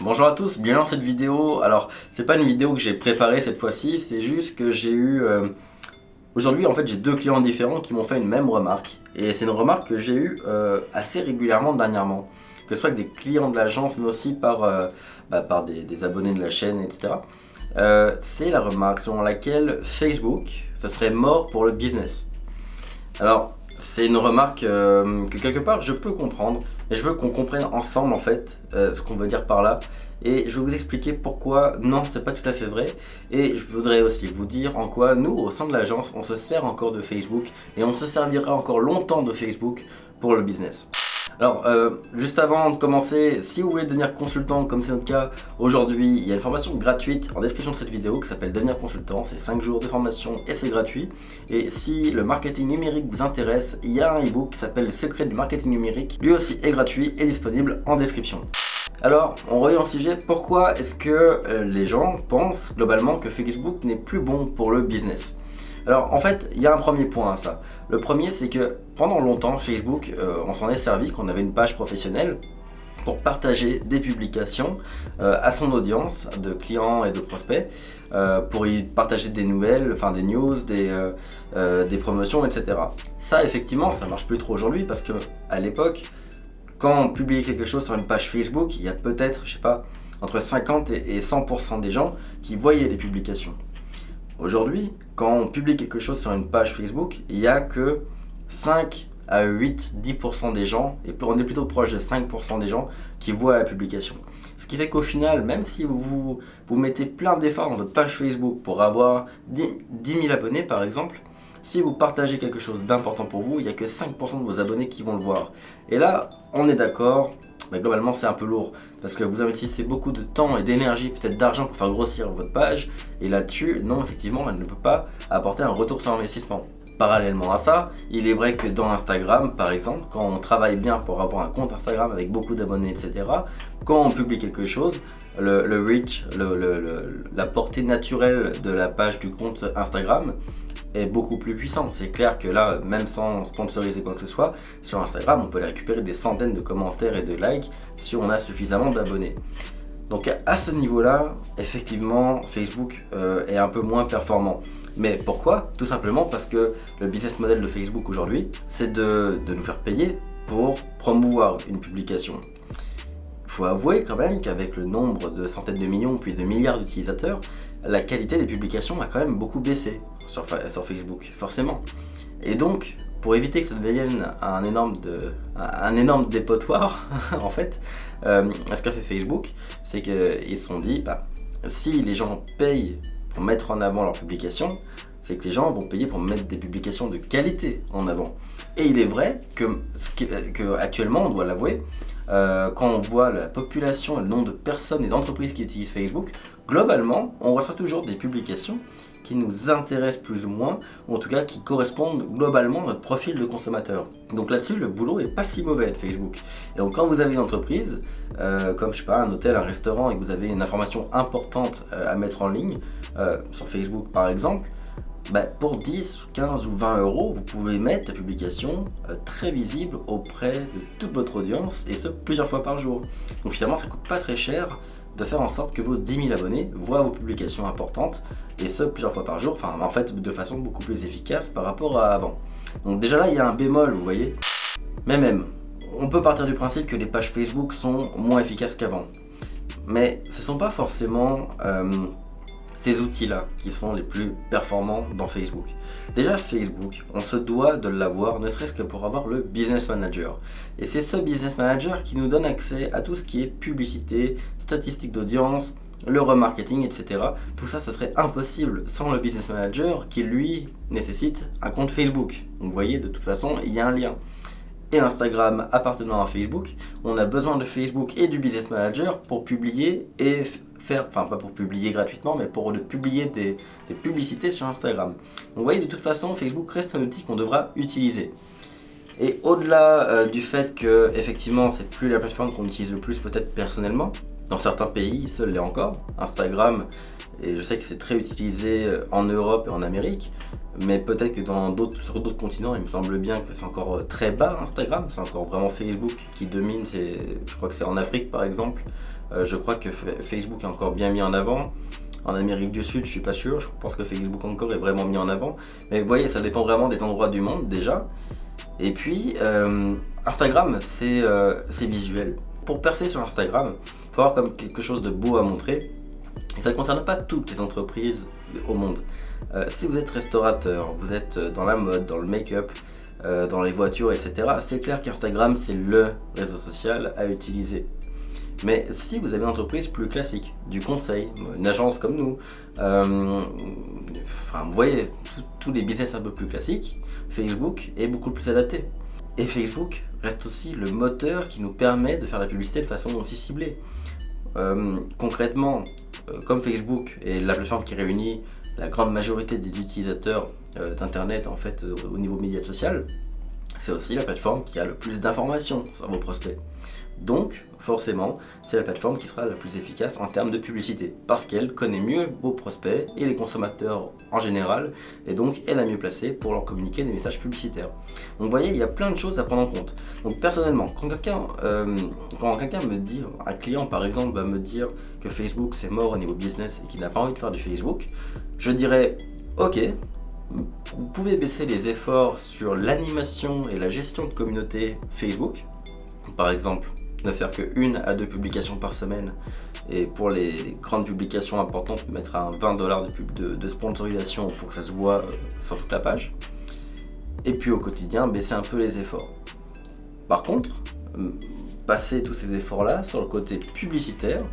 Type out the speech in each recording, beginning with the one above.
Bonjour à tous, bienvenue dans cette vidéo. Alors, c'est pas une vidéo que j'ai préparée cette fois-ci, c'est juste que j'ai eu... Aujourd'hui, en fait, j'ai deux clients différents qui m'ont fait une même remarque. Et c'est une remarque que j'ai eue assez régulièrement dernièrement. Que ce soit avec des clients de l'agence, mais aussi par des abonnés de la chaîne, etc. C'est la remarque selon laquelle Facebook, ça serait mort pour le business. Alors, c'est une remarque que quelque part je peux comprendre, mais je veux qu'on comprenne ensemble en fait ce qu'on veut dire par là. Et je vais vous expliquer pourquoi non, c'est pas tout à fait vrai. Et je voudrais aussi vous dire en quoi nous, au sein de l'agence, on se sert encore de Facebook et on se servira encore longtemps de Facebook pour le business. Alors, juste avant de commencer, si vous voulez devenir consultant, comme c'est notre cas aujourd'hui, il y a une formation gratuite en description de cette vidéo qui s'appelle Devenir consultant. C'est 5 jours de formation et c'est gratuit. Et si le marketing numérique vous intéresse, il y a un e-book qui s'appelle Les secrets du marketing numérique. Lui aussi est gratuit et disponible en description. Alors, on revient au sujet, pourquoi est-ce que les gens pensent globalement que Facebook n'est plus bon pour le business ? Alors en fait, il y a un premier point à ça. Le premier, c'est que pendant longtemps, Facebook, on s'en est servi, qu'on avait une page professionnelle pour partager des publications à son audience de clients et de prospects, pour y partager des nouvelles, enfin des news, des promotions, etc. Ça, effectivement, ça marche plus trop aujourd'hui parce que à l'époque, quand on publiait quelque chose sur une page Facebook, il y a peut-être, je sais pas, entre 50 et 100% des gens qui voyaient les publications. Aujourd'hui, quand on publie quelque chose sur une page Facebook, il n'y a que 5 à 8-10% des gens, et on est plutôt proche de 5% des gens qui voient la publication. Ce qui fait qu'au final, même si vous mettez plein d'efforts dans votre page Facebook pour avoir 10 000 abonnés par exemple, si vous partagez quelque chose d'important pour vous, il n'y a que 5% de vos abonnés qui vont le voir. Et là, on est d'accord, mais globalement c'est un peu lourd parce que vous investissez beaucoup de temps et d'énergie, peut-être d'argent pour faire grossir votre page, et là-dessus, non, effectivement, elle ne peut pas apporter un retour sur investissement. Parallèlement à ça, il est vrai que dans Instagram, par exemple, quand on travaille bien pour avoir un compte Instagram avec beaucoup d'abonnés, etc., quand on publie quelque chose, le reach, la portée naturelle de la page du compte Instagram est beaucoup plus puissant. C'est clair que là, même sans sponsoriser quoi que ce soit, sur Instagram, on peut récupérer des centaines de commentaires et de likes si on a suffisamment d'abonnés. Donc à ce niveau-là, effectivement, Facebook est un peu moins performant. Mais pourquoi ? Tout simplement parce que le business model de Facebook aujourd'hui, c'est de nous faire payer pour promouvoir une publication. Il faut avouer quand même qu'avec le nombre de centaines de millions puis de milliards d'utilisateurs, la qualité des publications a quand même beaucoup baissé sur Facebook, forcément. Et donc, pour éviter que ça devienne un énorme dépotoir, en fait, ce qu'a fait Facebook, c'est qu'ils se sont dit, si les gens payent pour mettre en avant leurs publications, c'est que les gens vont payer pour mettre des publications de qualité en avant. Et il est vrai que actuellement, on doit l'avouer, quand on voit la population et le nombre de personnes et d'entreprises qui utilisent Facebook, globalement, on reçoit toujours des publications qui nous intéressent plus ou moins, ou en tout cas qui correspondent globalement à notre profil de consommateur. Donc là-dessus, le boulot est pas si mauvais de Facebook. Et donc quand vous avez une entreprise, comme je sais pas, un hôtel, un restaurant, et que vous avez une information importante à mettre en ligne, sur Facebook par exemple, pour 10, 15 ou 20 euros, vous pouvez mettre la publication très visible auprès de toute votre audience, et ce plusieurs fois par jour. Donc finalement, ça coûte pas très cher de faire en sorte que vos 10 000 abonnés voient vos publications importantes, et ce plusieurs fois par jour, enfin en fait de façon beaucoup plus efficace par rapport à avant. Donc déjà là, il y a un bémol, vous voyez. Mais même, on peut partir du principe que les pages Facebook sont moins efficaces qu'avant. Mais ce ne sont pas forcément ces outils-là qui sont les plus performants dans Facebook. Déjà Facebook, on se doit de l'avoir, ne serait-ce que pour avoir le Business Manager. Et c'est ce Business Manager qui nous donne accès à tout ce qui est publicité, statistiques d'audience, le remarketing, etc. Tout ça, ce serait impossible sans le Business Manager qui, lui, nécessite un compte Facebook. Donc vous voyez, de toute façon, il y a un lien. Et Instagram appartenant à Facebook, on a besoin de Facebook et du Business Manager pour publier et faire, enfin pas pour publier gratuitement, mais pour publier des publicités sur Instagram. Donc vous voyez, de toute façon, Facebook reste un outil qu'on devra utiliser. Et au-delà du fait que, effectivement, c'est plus la plateforme qu'on utilise le plus peut-être personnellement, dans certains pays, seul l'est encore, Instagram, et je sais que c'est très utilisé en Europe et en Amérique, mais peut-être que sur d'autres continents, il me semble bien que c'est encore très bas Instagram, c'est encore vraiment Facebook qui domine, je crois que c'est en Afrique par exemple, Je crois que Facebook est encore bien mis en avant. En Amérique du Sud, je suis pas sûr. Je pense que Facebook encore est vraiment mis en avant. Mais vous voyez, ça dépend vraiment des endroits du monde déjà. Et puis, Instagram, c'est visuel. Pour percer sur Instagram, il faut avoir comme quelque chose de beau à montrer. Et ça ne concerne pas toutes les entreprises au monde. Si vous êtes restaurateur, vous êtes dans la mode, dans le make-up, dans les voitures, etc., c'est clair qu'Instagram, c'est le réseau social à utiliser. Mais si vous avez une entreprise plus classique, du conseil, une agence comme nous, vous voyez, tous les business un peu plus classiques, Facebook est beaucoup plus adapté. Et Facebook reste aussi le moteur qui nous permet de faire la publicité de façon aussi ciblée. Concrètement, comme Facebook est la plateforme qui réunit la grande majorité des utilisateurs d'internet en fait au niveau média social, c'est aussi la plateforme qui a le plus d'informations sur vos prospects. Donc, forcément, c'est la plateforme qui sera la plus efficace en termes de publicité, parce qu'elle connaît mieux vos prospects et les consommateurs en général, et donc elle est mieux placée pour leur communiquer des messages publicitaires. Donc vous voyez, il y a plein de choses à prendre en compte. Donc personnellement, quand quelqu'un me dit, un client par exemple va me dire que Facebook c'est mort au niveau business et qu'il n'a pas envie de faire du Facebook, je dirais, ok, vous pouvez baisser les efforts sur l'animation et la gestion de communauté Facebook, par exemple, ne faire que 1 à 2 publications par semaine, et pour les grandes publications importantes, mettre un $20 de sponsorisation pour que ça se voit sur toute la page. Et puis au quotidien, baisser un peu les efforts. Par contre, passer tous ces efforts-là sur le côté publicitaire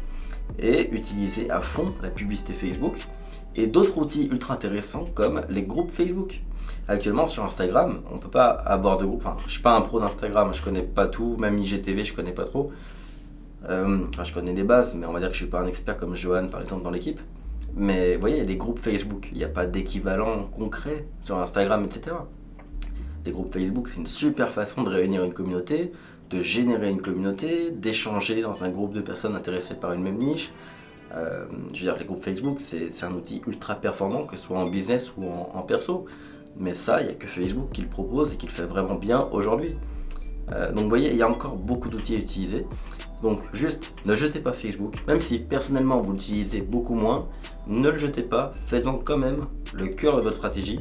et utiliser à fond la publicité Facebook et d'autres outils ultra intéressants comme les groupes Facebook. Actuellement sur Instagram, on ne peut pas avoir de groupe. Enfin, je ne suis pas un pro d'Instagram, je connais pas tout, même IGTV, je connais pas trop. Je connais les bases, mais on va dire que je suis pas un expert comme Johan par exemple dans l'équipe. Mais vous voyez, il y a des groupes Facebook, il n'y a pas d'équivalent concret sur Instagram, etc. Les groupes Facebook, c'est une super façon de réunir une communauté, de générer une communauté, d'échanger dans un groupe de personnes intéressées par une même niche. Je veux dire, les groupes Facebook, c'est un outil ultra performant, que ce soit en business ou en perso. Mais ça, il n'y a que Facebook qui le propose et qui le fait vraiment bien aujourd'hui. Donc vous voyez, il y a encore beaucoup d'outils à utiliser. Donc juste, ne jetez pas Facebook. Même si personnellement vous l'utilisez beaucoup moins, ne le jetez pas. Faites-en quand même le cœur de votre stratégie.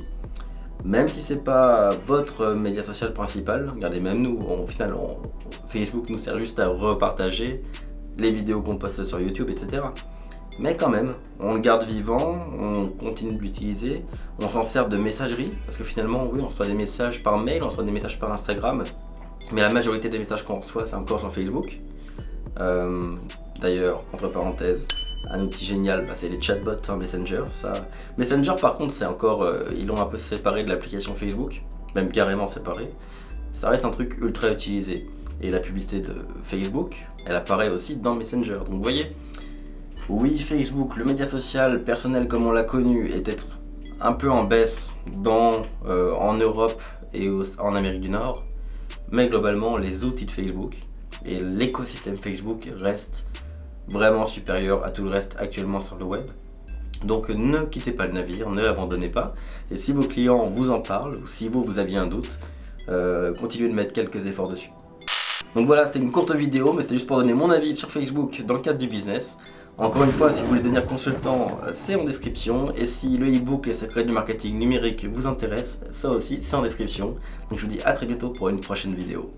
Même si c'est pas votre média social principal. Regardez, même nous, au final, Facebook nous sert juste à repartager les vidéos qu'on poste sur YouTube, etc. Mais quand même, on le garde vivant, on continue de l'utiliser, on s'en sert de messagerie, parce que finalement, oui, on reçoit des messages par mail, on reçoit des messages par Instagram, mais la majorité des messages qu'on reçoit, c'est encore sur Facebook. D'ailleurs, entre parenthèses, un outil génial, c'est les chatbots sur Messenger. Messenger, par contre, c'est encore, ils l'ont un peu séparé de l'application Facebook, même carrément séparé. Ça reste un truc ultra utilisé. Et la publicité de Facebook, elle apparaît aussi dans Messenger. Donc vous voyez, oui, Facebook, le média social personnel comme on l'a connu, est peut-être un peu en baisse en Europe et en Amérique du Nord. Mais globalement, les outils de Facebook et l'écosystème Facebook restent vraiment supérieurs à tout le reste actuellement sur le web. Donc ne quittez pas le navire, ne l'abandonnez pas. Et si vos clients vous en parlent, ou si vous aviez un doute, continuez de mettre quelques efforts dessus. Donc voilà, c'est une courte vidéo, mais c'est juste pour donner mon avis sur Facebook dans le cadre du business. Encore une fois, si vous voulez devenir consultant, c'est en description. Et si le e-book Les secrets du marketing numérique vous intéresse, ça aussi c'est en description. Donc je vous dis à très bientôt pour une prochaine vidéo.